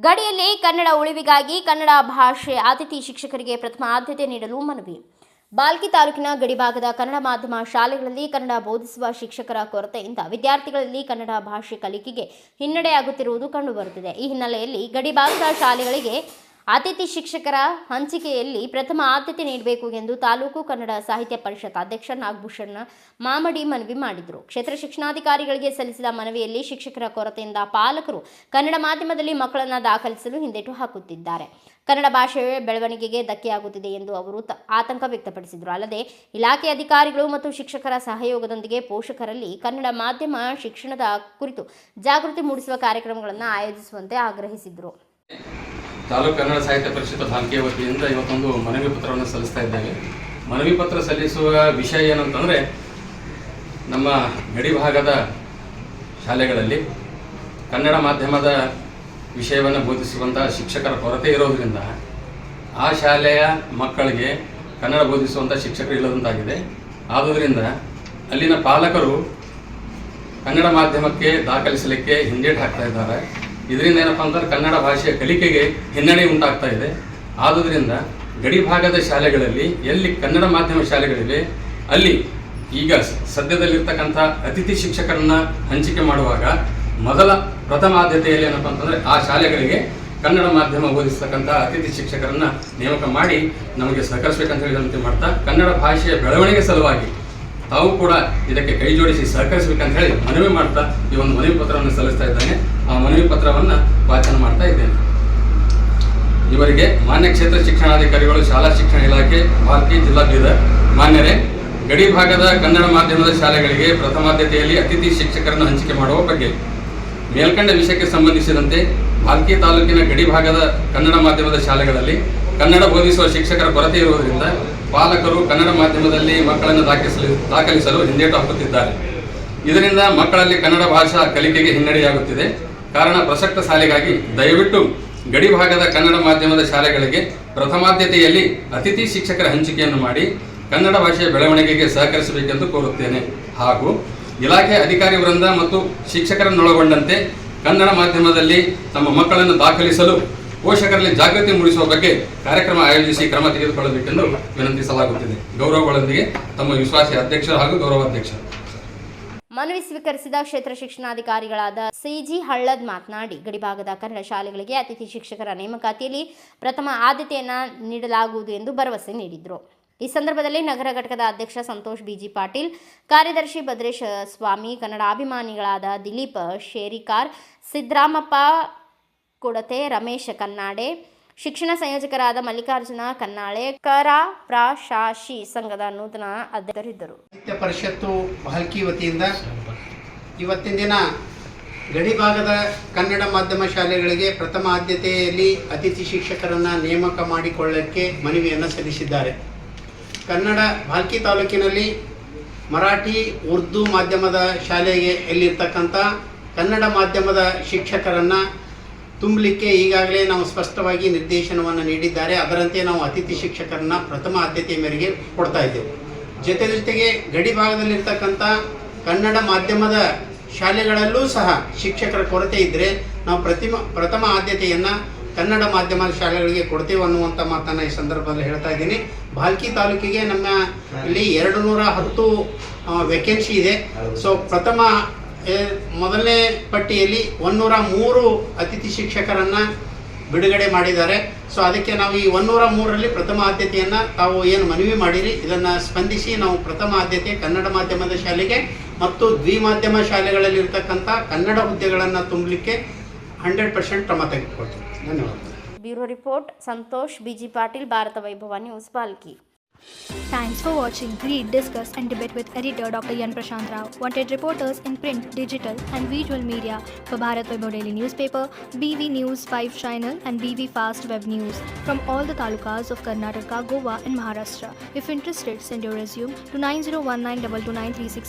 ಗಡಿಯಲ್ಲಿ ಕನ್ನಡ ಉಳಿವಿಗಾಗಿ ಕನ್ನಡ ಭಾಷೆ ಅತಿಥಿ ಶಿಕ್ಷಕರಿಗೆ ಪ್ರಥಮ ಆದ್ಯತೆ ನೀಡಲು ಮನವಿ. ಬಾಲ್ಕಿ ತಾಲೂಕಿನ ಗಡಿಭಾಗದ ಕನ್ನಡ ಮಾಧ್ಯಮ ಶಾಲೆಗಳಲ್ಲಿ ಕನ್ನಡ ಬೋಧಿಸುವ ಶಿಕ್ಷಕರ ಕೊರತೆಯಿಂದ ವಿದ್ಯಾರ್ಥಿಗಳಲ್ಲಿ ಕನ್ನಡ ಭಾಷೆ ಕಲಿಕೆಗೆ ಹಿನ್ನಡೆಯಾಗುತ್ತಿರುವುದು ಕಂಡುಬರುತ್ತಿದೆ. ಈ ಹಿನ್ನೆಲೆಯಲ್ಲಿ ಗಡಿಭಾಗದ ಶಾಲೆಗಳಿಗೆ ಅತಿಥಿ ಶಿಕ್ಷಕರ ಹಂಚಿಕೆಯಲ್ಲಿ ಪ್ರಥಮ ಆದ್ಯತೆ ನೀಡಬೇಕು ಎಂದು ತಾಲೂಕು ಕನ್ನಡ ಸಾಹಿತ್ಯ ಪರಿಷತ್ ಅಧ್ಯಕ್ಷ ನಾಗಭೂಷಣ ಮಾಮಡಿ ಮನವಿ ಮಾಡಿದರು. ಕ್ಷೇತ್ರ ಶಿಕ್ಷಣಾಧಿಕಾರಿಗಳಿಗೆ ಸಲ್ಲಿಸಿದ ಮನವಿಯಲ್ಲಿ ಶಿಕ್ಷಕರ ಕೊರತೆಯಿಂದ ಪಾಲಕರು ಕನ್ನಡ ಮಾಧ್ಯಮದಲ್ಲಿ ಮಕ್ಕಳನ್ನು ದಾಖಲಿಸಲು ಹಿಂದೇಟು ಹಾಕುತ್ತಿದ್ದಾರೆ. ಕನ್ನಡ ಭಾಷೆಯ ಬೆಳವಣಿಗೆಗೆ ಧಕ್ಕೆಯಾಗುತ್ತಿದೆ ಎಂದು ಅವರು ಆತಂಕ ವ್ಯಕ್ತಪಡಿಸಿದರು. ಅಲ್ಲದೆ ಇಲಾಖೆ ಅಧಿಕಾರಿಗಳು ಮತ್ತು ಶಿಕ್ಷಕರ ಸಹಯೋಗದೊಂದಿಗೆ ಪೋಷಕರಲ್ಲಿ ಕನ್ನಡ ಮಾಧ್ಯಮ ಶಿಕ್ಷಣದ ಕುರಿತು ಜಾಗೃತಿ ಮೂಡಿಸುವ ಕಾರ್ಯಕ್ರಮಗಳನ್ನು ಆಯೋಜಿಸುವಂತೆ ಆಗ್ರಹಿಸಿದರು. ತಾಲೂಕು ಕನ್ನಡ ಸಾಹಿತ್ಯ ಪರಿಷತ್ ಬಾಲ್ಕಿ ವತಿಯಿಂದ ಇವತ್ತೊಂದು ಮನವಿ ಪತ್ರವನ್ನು ಸಲ್ಲಿಸ್ತಾ ಇದ್ದೇವೆ. ಮನವಿ ಪತ್ರ ಸಲ್ಲಿಸುವ ವಿಷಯ ಏನಂತಂದರೆ, ನಮ್ಮ ಗಡಿ ಭಾಗದ ಶಾಲೆಗಳಲ್ಲಿ ಕನ್ನಡ ಮಾಧ್ಯಮದ ವಿಷಯವನ್ನು ಬೋಧಿಸುವಂಥ ಶಿಕ್ಷಕರ ಕೊರತೆ ಇರೋದರಿಂದ ಆ ಶಾಲೆಯ ಮಕ್ಕಳಿಗೆ ಕನ್ನಡ ಬೋಧಿಸುವಂಥ ಶಿಕ್ಷಕರು ಇಲ್ಲದಂತಾಗಿದೆ. ಆದುದರಿಂದ ಅಲ್ಲಿನ ಪಾಲಕರು ಕನ್ನಡ ಮಾಧ್ಯಮಕ್ಕೆ ದಾಖಲಿಸಲಿಕ್ಕೆ ಹಿಂದೇಟು ಹಾಕ್ತಾ ಇದ್ದಾರೆ. ಇದರಿಂದ ಏನಪ್ಪ ಅಂತಂದ್ರೆ ಕನ್ನಡ ಭಾಷೆಯ ಕಲಿಕೆಗೆ ಹಿನ್ನಡೆ ಉಂಟಾಗ್ತಾ ಇದೆ. ಆದುದರಿಂದ ಗಡಿ ಭಾಗದ ಶಾಲೆಗಳಲ್ಲಿ ಎಲ್ಲಿ ಕನ್ನಡ ಮಾಧ್ಯಮ ಶಾಲೆಗಳಿವೆ ಅಲ್ಲಿ ಈಗ ಸದ್ಯದಲ್ಲಿರ್ತಕ್ಕಂಥ ಅತಿಥಿ ಶಿಕ್ಷಕರನ್ನ ಹಂಚಿಕೆ ಮಾಡುವಾಗ ಪ್ರಥಮ ಆದ್ಯತೆಯಲ್ಲಿ ಏನಪ್ಪ ಅಂತಂದರೆ ಆ ಶಾಲೆಗಳಿಗೆ ಕನ್ನಡ ಮಾಧ್ಯಮ ಬೋಧಿಸ್ತಕ್ಕಂಥ ಅತಿಥಿ ಶಿಕ್ಷಕರನ್ನ ನೇಮಕ ಮಾಡಿ ನಮಗೆ ಸಹಕರಿಸಬೇಕಂತ ಹೇಳಿ ವಿನಂತಿ ಮಾಡ್ತಾ, ಕನ್ನಡ ಭಾಷೆಯ ಬೆಳವಣಿಗೆ ಸಲುವಾಗಿ ತಾವು ಕೂಡ ಇದಕ್ಕೆ ಕೈ ಜೋಡಿಸಿ ಸಹಕರಿಸಬೇಕಂತ ಹೇಳಿ ಮನವಿ ಮಾಡ್ತಾ ಈ ಒಂದು ಮನವಿ ಪತ್ರವನ್ನು ಸಲ್ಲಿಸ್ತಾ ಇದ್ದೇನೆ. ಆ ಮನವಿ ಪತ್ರವನ್ನು ವಾಚನ ಮಾಡ್ತಾ ಇದ್ದೇನೆ. ಇವರಿಗೆ ಮಾನ್ಯ ಕ್ಷೇತ್ರ ಶಿಕ್ಷಣಾಧಿಕಾರಿಗಳು, ಶಾಲಾ ಶಿಕ್ಷಣ ಇಲಾಖೆ, ಬಾಲ್ಕಿ ಜಿಲ್ಲಾ ಬೀದರ್. ಮಾನ್ಯರೇ, ಗಡಿ ಭಾಗದ ಕನ್ನಡ ಮಾಧ್ಯಮದ ಶಾಲೆಗಳಿಗೆ ಪ್ರಥಮಾದ್ಯತೆಯಲ್ಲಿ ಅತಿಥಿ ಶಿಕ್ಷಕರನ್ನು ಹಂಚಿಕೆ ಮಾಡುವ ಬಗ್ಗೆ ಮೇಲ್ಕಂಡ ವಿಷಯಕ್ಕೆ ಸಂಬಂಧಿಸಿದಂತೆ ಬಾಲ್ಕಿ ತಾಲೂಕಿನ ಗಡಿ ಭಾಗದ ಕನ್ನಡ ಮಾಧ್ಯಮದ ಶಾಲೆಗಳಲ್ಲಿ ಕನ್ನಡ ಬೋಧಿಸುವ ಶಿಕ್ಷಕರ ಕೊರತೆ ಇರುವುದರಿಂದ ಪಾಲಕರು ಕನ್ನಡ ಮಾಧ್ಯಮದಲ್ಲಿ ಮಕ್ಕಳನ್ನು ದಾಖಲಿಸಲು ಹಿಂದೇಟು ಹಾಕುತ್ತಿದ್ದಾರೆ. ಇದರಿಂದ ಮಕ್ಕಳಲ್ಲಿ ಕನ್ನಡ ಭಾಷಾ ಕಲಿಕೆಗೆ ಹಿನ್ನಡೆಯಾಗುತ್ತಿದೆ. ಕಾರಣ ಪ್ರಸಕ್ತ ಶಾಲೆಗಾಗಿ ದಯವಿಟ್ಟು ಗಡಿ ಭಾಗದ ಕನ್ನಡ ಮಾಧ್ಯಮದ ಶಾಲೆಗಳಿಗೆ ಪ್ರಥಮಾದ್ಯತೆಯಲ್ಲಿ ಅತಿಥಿ ಶಿಕ್ಷಕರ ಹಂಚಿಕೆಯನ್ನು ಮಾಡಿ ಕನ್ನಡ ಭಾಷೆಯ ಬೆಳವಣಿಗೆಗೆ ಸಹಕರಿಸಬೇಕೆಂದು ಕೋರುತ್ತೇನೆ. ಹಾಗೂ ಇಲಾಖೆ ಅಧಿಕಾರಿ ವೃಂದ ಮತ್ತು ಶಿಕ್ಷಕರನ್ನೊಳಗೊಂಡಂತೆ ಕನ್ನಡ ಮಾಧ್ಯಮದಲ್ಲಿ ತಮ್ಮ ಮಕ್ಕಳನ್ನು ದಾಖಲಿಸಲು ಪೋಷಕರಲ್ಲಿ ಜಾಗೃತಿ ಮೂಡಿಸುವ ಬಗ್ಗೆ ಕಾರ್ಯಕ್ರಮ ಆಯೋಜಿಸಿ ಕ್ರಮ ತೆಗೆದುಕೊಳ್ಳಬೇಕೆಂದು ವಿನಂತಿಸಲಾಗುತ್ತಿದೆ. ಗೌರವಗಳೊಂದಿಗೆ ತಮ್ಮ ವಿಶ್ವಾಸಿ ಅಧ್ಯಕ್ಷರು ಹಾಗೂ ಗೌರವಾಧ್ಯಕ್ಷರು. ಮನವಿ ಸ್ವೀಕರಿಸಿದ ಕ್ಷೇತ್ರ ಶಿಕ್ಷಣಾಧಿಕಾರಿಗಳಾದ ಸಿಜಿ ಹಳ್ಳದ್ ಮಾತನಾಡಿ, ಗಡಿಭಾಗದ ಕನ್ನಡ ಶಾಲೆಗಳಿಗೆ ಅತಿಥಿ ಶಿಕ್ಷಕರ ನೇಮಕಾತಿಯಲ್ಲಿ ಪ್ರಥಮ ಆದ್ಯತೆಯನ್ನು ನೀಡಲಾಗುವುದು ಎಂದು ಭರವಸೆ ನೀಡಿದರು. ಈ ಸಂದರ್ಭದಲ್ಲಿ ನಗರ ಘಟಕದ ಅಧ್ಯಕ್ಷ ಸಂತೋಷ್ ಬಿಜಿ ಪಾಟೀಲ್, ಕಾರ್ಯದರ್ಶಿ ಭದ್ರೇಶ್ ಸ್ವಾಮಿ, ಕನ್ನಡಾಭಿಮಾನಿಗಳಾದ ದಿಲೀಪ್ ಶೇರಿಕಾರ್, ಸಿದ್ದರಾಮಪ್ಪ ಕೊಡತೆ, ರಮೇಶ್ ಕನ್ನಾಡೆ, ಶಿಕ್ಷಣ ಸಂಯೋಜಕರಾದ ಮಲ್ಲಿಕಾರ್ಜುನ ಕನ್ನಾಳೆ, ಕರಾಪ್ರಾಶಾಶಿ ಸಂಘದ ನೂತನ ಅಧ್ಯಕ್ಷರಿದ್ದರು. ಸಾಹಿತ್ಯ ಪರಿಷತ್ತು ಬಾಲ್ಕಿ ವತಿಯಿಂದ ಇವತ್ತಿನ ದಿನ ಗಡಿ ಭಾಗದ ಕನ್ನಡ ಮಾಧ್ಯಮ ಶಾಲೆಗಳಿಗೆ ಪ್ರಥಮ ಆದ್ಯತೆಯಲ್ಲಿ ಅತಿಥಿ ಶಿಕ್ಷಕರನ್ನು ನೇಮಕ ಮಾಡಿಕೊಳ್ಳಕ್ಕೆ ಮನವಿಯನ್ನು ಸಲ್ಲಿಸಿದ್ದಾರೆ. ಕನ್ನಡ ಬಾಲ್ಕಿ ತಾಲೂಕಿನಲ್ಲಿ ಮರಾಠಿ, ಉರ್ದು ಮಾಧ್ಯಮದ ಶಾಲೆಗೆ ಎಲ್ಲಿರ್ತಕ್ಕಂಥ ಕನ್ನಡ ಮಾಧ್ಯಮದ ಶಿಕ್ಷಕರನ್ನು ತುಂಬಲಿಕ್ಕೆ ಈಗಾಗಲೇ ನಾವು ಸ್ಪಷ್ಟವಾಗಿ ನಿರ್ದೇಶನವನ್ನು ನೀಡಿದ್ದಾರೆ. ಅದರಂತೆ ನಾವು ಅತಿಥಿ ಶಿಕ್ಷಕರನ್ನ ಪ್ರಥಮ ಆದ್ಯತೆಯ ಮೇರೆಗೆ ಕೊಡ್ತಾ ಇದ್ದೇವೆ. ಜೊತೆಗೆ ಗಡಿ ಭಾಗದಲ್ಲಿರ್ತಕ್ಕಂಥ ಕನ್ನಡ ಮಾಧ್ಯಮದ ಶಾಲೆಗಳಲ್ಲೂ ಸಹ ಶಿಕ್ಷಕರ ಕೊರತೆ ಇದ್ದರೆ ನಾವು ಪ್ರಥಮ ಆದ್ಯತೆಯನ್ನು ಕನ್ನಡ ಮಾಧ್ಯಮದ ಶಾಲೆಗಳಿಗೆ ಕೊಡ್ತೇವೆ ಅನ್ನುವಂಥ ಮಾತನ್ನು ಈ ಸಂದರ್ಭದಲ್ಲಿ ಹೇಳ್ತಾ ಇದ್ದೀನಿ. ಬಾಲ್ಕಿ ತಾಲೂಕಿಗೆ ನಮ್ಮ ಇಲ್ಲಿ 210 ವೇಕೆನ್ಸಿ ಇದೆ. ಸೊ ಮೊದಲನೇ ಪಟ್ಟಿಯಲ್ಲಿ 103 ಅತಿಥಿ ಶಿಕ್ಷಕರನ್ನು ಬಿಡುಗಡೆ ಮಾಡಿದ್ದಾರೆ. ಸೊ ಅದಕ್ಕೆ ನಾವು ಈ 103ರಲ್ಲಿ ಪ್ರಥಮ ಆದ್ಯತೆಯನ್ನು ತಾವು ಏನು ಮನವಿ ಮಾಡಿರಿ ಇದನ್ನು ಸ್ಪಂದಿಸಿ ನಾವು ಪ್ರಥಮ ಆದ್ಯತೆ ಕನ್ನಡ ಮಾಧ್ಯಮದ ಶಾಲೆಗೆ ಮತ್ತು ದ್ವಿಮಾಧ್ಯಮ ಶಾಲೆಗಳಲ್ಲಿ ಇರ್ತಕ್ಕಂಥ ಕನ್ನಡ ಹುದ್ದೆಗಳನ್ನು ತುಂಬಲಿಕ್ಕೆ 100% ಕ್ರಮ ತೆಗೆದುಕೊಳ್ತೀವಿ. ಧನ್ಯವಾದ. Bureau report Santosh BG Patil, Bharat Vaibhav news, Balki. Thanks for watching. Read, discuss and debate with editor Dr. Yan Prashant Rao. Wanted reporters in print, digital and visual media for Bharat Vaibhav Daily Newspaper, BV News 5 Channel and BV Fast Web News from all the talukas of Karnataka, Goa and Maharashtra. If interested, send your resume to 9019229369.